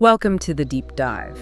Welcome to the deep dive.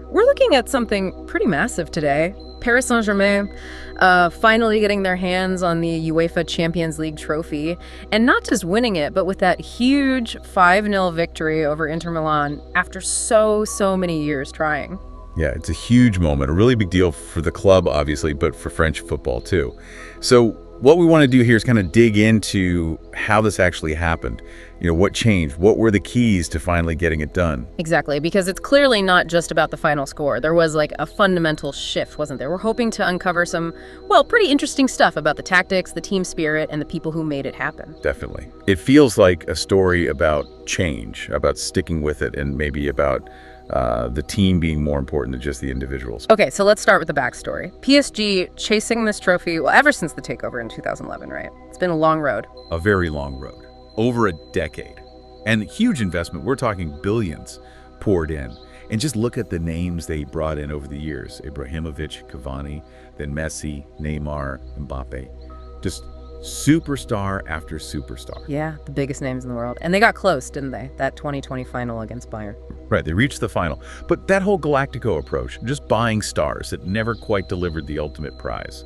We're looking at something pretty massive today. Paris Saint-Germain finally getting their hands on the UEFA Champions League trophy, and not just winning it, but with that huge 5-0 victory over Inter Milan after so many years trying. Yeah, it's a huge moment, a really big deal for the club, obviously, but for French football too. So what we want to do here is kind of dig into how this actually happened. You know, what changed? What were the keys to finally getting it done? Exactly, because it's clearly not just about the final score. There was like a fundamental shift, wasn't there? We're hoping to uncover some, well, pretty interesting stuff about the tactics, the team spirit, and the people who made it happen. Definitely. It feels like a story about change, about sticking with it, and maybe about the team being more important than just the individuals. Okay, so let's start with the backstory. PSG chasing this trophy, well, ever since the takeover in 2011, right? It's been a long road. A very long road. Over a decade. And huge investment. We're talking billions poured in. And just look at the names they brought in over the years. Ibrahimovic, Cavani, then Messi, Neymar, Mbappe. Just superstar after superstar. Yeah, the biggest names in the world. And they got close, didn't they? That 2020 final against Bayern. Right, they reached the final. But that whole Galactico approach, just buying stars, it never quite delivered the ultimate prize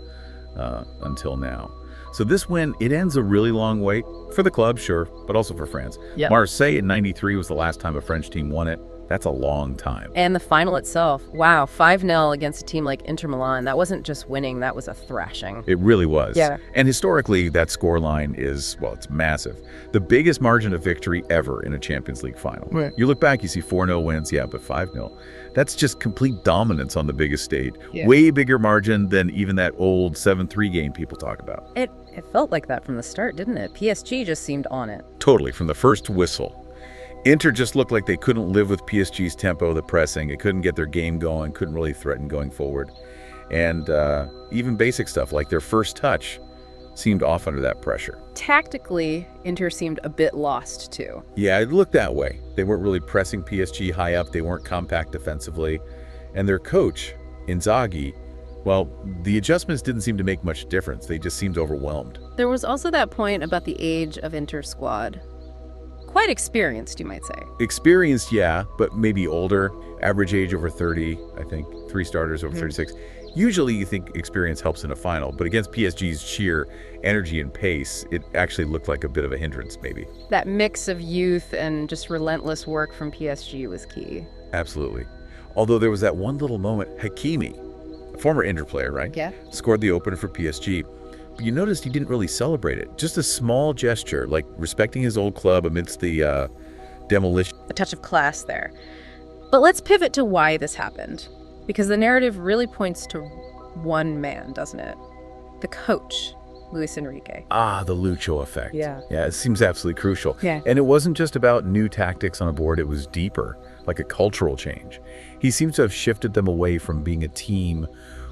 until now. So this win, it ends a really long wait for the club, sure, but also for France. Yep. Marseille in '93 was the last time a French team won it. That's a long time. And the final itself, wow, 5-0 against a team like Inter Milan. That wasn't just winning, that was a thrashing. It really was. Yeah. And historically, that scoreline is, well, it's massive. The biggest margin of victory ever in a Champions League final. Right. You look back, you see 4-0 wins, yeah, but 5-0. That's just complete dominance on the biggest stage. Yeah. Way bigger margin than even that old 7-3 game people talk about. It felt like that from the start, didn't it? PSG just seemed on it. Totally, from the first whistle. Inter just looked like they couldn't live with PSG's tempo, the pressing. It couldn't get their game going, couldn't really threaten going forward. And even basic stuff like their first touch seemed off under that pressure. Tactically, Inter seemed a bit lost too. Yeah, it looked that way. They weren't really pressing PSG high up. They weren't compact defensively. And their coach, Inzaghi, well, the adjustments didn't seem to make much difference. They just seemed overwhelmed. There was also that point about the age of Inter's squad. Quite experienced, you might say. Experienced, yeah, but maybe older. Average age over 30, I think. 3 starters over 36. Usually you think experience helps in a final, but against PSG's sheer energy and pace, it actually looked like a bit of a hindrance, maybe. That mix of youth and just relentless work from PSG was key. Absolutely. Although there was that one little moment, Hakimi, a former Inter player, right? Yeah. Scored the opener for PSG. But you noticed he didn't really celebrate it. Just a small gesture, like respecting his old club amidst the demolition. A touch of class there. But let's pivot to why this happened. Because the narrative really points to one man, doesn't it? The coach, Luis Enrique. Ah, the Lucho effect. Yeah. Yeah, it seems absolutely crucial. Yeah. And it wasn't just about new tactics on a board, it was deeper, like a cultural change. He seems to have shifted them away from being a team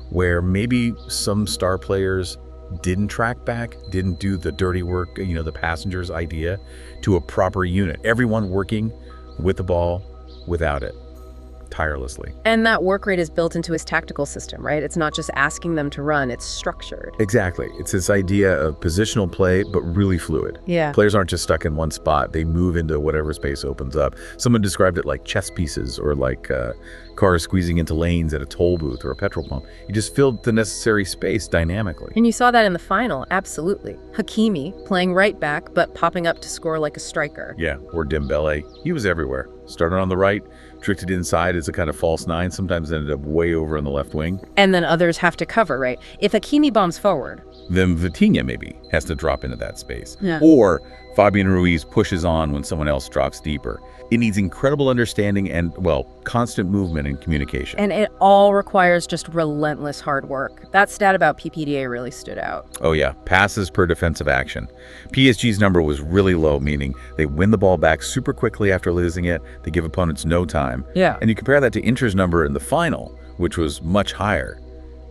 where maybe some star players didn't track back, didn't do the dirty work, the passengers idea, to a proper unit. Everyone working with the ball, without it, tirelessly. And that work rate is built into his tactical system, right? It's not just asking them to run, it's structured. Exactly. It's this idea of positional play, but really fluid. Yeah. Players aren't just stuck in one spot. They move into whatever space opens up. Someone described it like chess pieces or like cars squeezing into lanes at a toll booth or a petrol pump. You just filled the necessary space dynamically. And you saw that in the final, absolutely. Hakimi playing right back, but popping up to score like a striker. Yeah, or Dembele. He was everywhere. Started on the right, drifted inside as a kind of false 9, sometimes ended up way over on the left wing. And then others have to cover, right? If Hakimi bombs forward, then Vitinha maybe has to drop into that space. Yeah. Or Fabian Ruiz pushes on when someone else drops deeper. It needs incredible understanding and, well, constant movement and communication. and it all requires just relentless hard work. That stat about PPDA really stood out. Oh yeah, passes per defensive action. PSG's number was really low, meaning they win the ball back super quickly after losing it. They give opponents no time. Yeah. And you compare that to Inter's number in the final, which was much higher.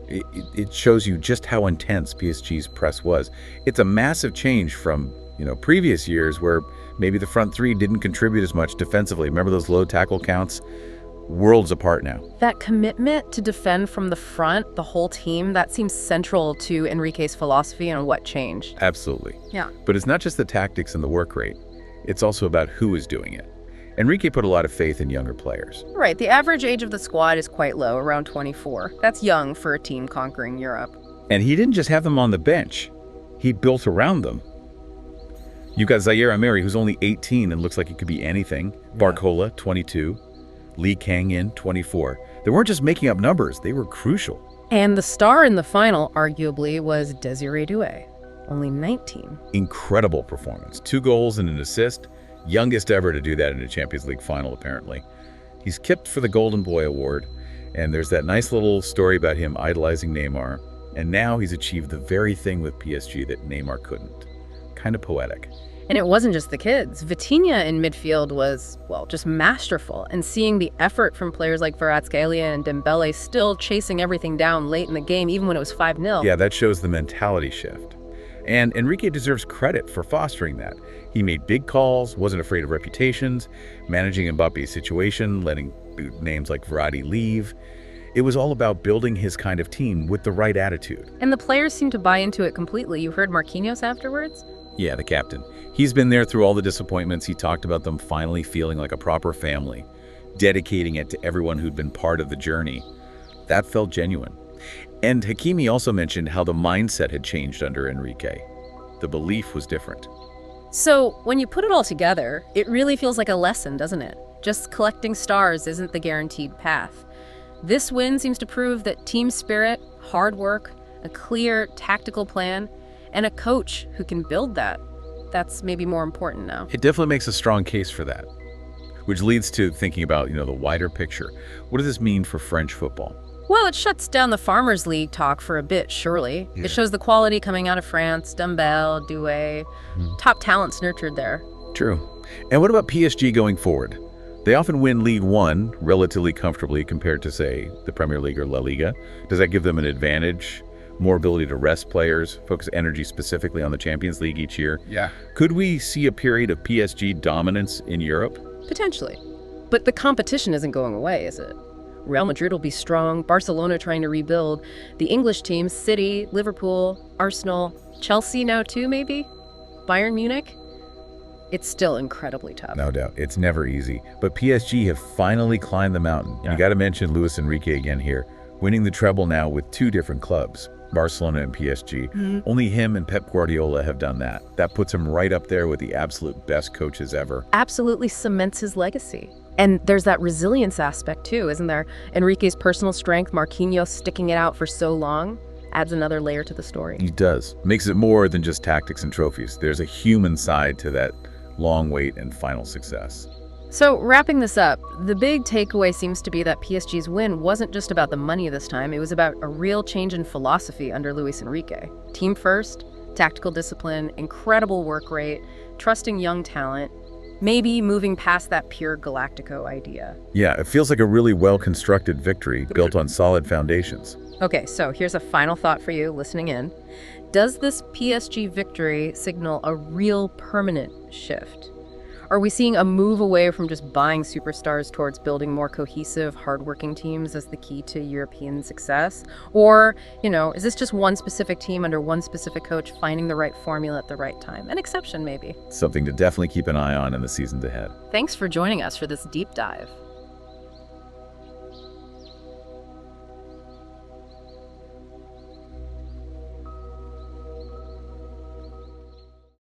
It shows you just how intense PSG's press was. It's a massive change from previous years where maybe the front three didn't contribute as much defensively. Remember those low tackle counts? Worlds apart now. That commitment to defend from the front, the whole team, that seems central to Enrique's philosophy and what changed. Absolutely. Yeah. But it's not just the tactics and the work rate. It's also about who is doing it. Enrique put a lot of faith in younger players. Right, the average age of the squad is quite low, around 24. That's young for a team conquering Europe. And he didn't just have them on the bench. He built around them. You got Zaire Emery, who's only 18 and looks like he could be anything. Barcola, 22. Lee Kang-in, 24. They weren't just making up numbers, they were crucial. And the star in the final, arguably, was Désiré Doué, only 19. Incredible performance. 2 goals and an assist. Youngest ever to do that in a Champions League final, apparently. He's kipped for the Golden Boy Award, and there's that nice little story about him idolizing Neymar, and now he's achieved the very thing with PSG that Neymar couldn't. Kind of poetic. And it wasn't just the kids. Vitinha in midfield was, well, just masterful. And seeing the effort from players like Kvaratskhelia and Dembele still chasing everything down late in the game, even when it was 5-0. Yeah, that shows the mentality shift. And Enrique deserves credit for fostering that. He made big calls, wasn't afraid of reputations, managing Mbappe's situation, letting names like Verratti leave. It was all about building his kind of team with the right attitude. And the players seemed to buy into it completely. You heard Marquinhos afterwards? Yeah, the captain. He's been there through all the disappointments. He talked about them finally feeling like a proper family, dedicating it to everyone who'd been part of the journey. That felt genuine. And Hakimi also mentioned how the mindset had changed under Enrique. The belief was different. So when you put it all together, it really feels like a lesson, doesn't it? Just collecting stars isn't the guaranteed path. This win seems to prove that team spirit, hard work, a clear tactical plan, and a coach who can build that, that's maybe more important now. It definitely makes a strong case for that, which leads to thinking about, the wider picture. What does this mean for French football? Well, it shuts down the Farmers League talk for a bit, surely. Yeah. It shows the quality coming out of France, Dembele, Doué, top talents nurtured there. True. And what about PSG going forward? They often win League One relatively comfortably compared to, say, the Premier League or La Liga. Does that give them an advantage? More ability to rest players, focus energy specifically on the Champions League each year? Yeah. Could we see a period of PSG dominance in Europe? Potentially. But the competition isn't going away, is it? Real Madrid will be strong, Barcelona trying to rebuild, the English teams, City, Liverpool, Arsenal, Chelsea now too, maybe? Bayern Munich? It's still incredibly tough. No doubt. It's never easy. But PSG have finally climbed the mountain. Yeah. You got to mention Luis Enrique again here, winning the treble now with 2 different clubs, Barcelona and PSG. Only him and Pep Guardiola have done that. That puts him right up there with the absolute best coaches ever. Absolutely cements his legacy. And there's that resilience aspect too, isn't there? Enrique's personal strength, Marquinhos sticking it out for so long, adds another layer to the story. He does. Makes it more than just tactics and trophies. There's a human side to that long wait and final success. So wrapping this up, the big takeaway seems to be that PSG's win wasn't just about the money this time. It was about a real change in philosophy under Luis Enrique. Team first, tactical discipline, incredible work rate, trusting young talent, maybe moving past that pure Galactico idea. Yeah, it feels like a really well-constructed victory built on solid foundations. Okay, so here's a final thought for you listening in. Does this PSG victory signal a real permanent shift? Are we seeing a move away from just buying superstars towards building more cohesive, hardworking teams as the key to European success? Or, is this just one specific team under one specific coach finding the right formula at the right time? An exception, maybe. Something to definitely keep an eye on in the seasons ahead. Thanks for joining us for this deep dive.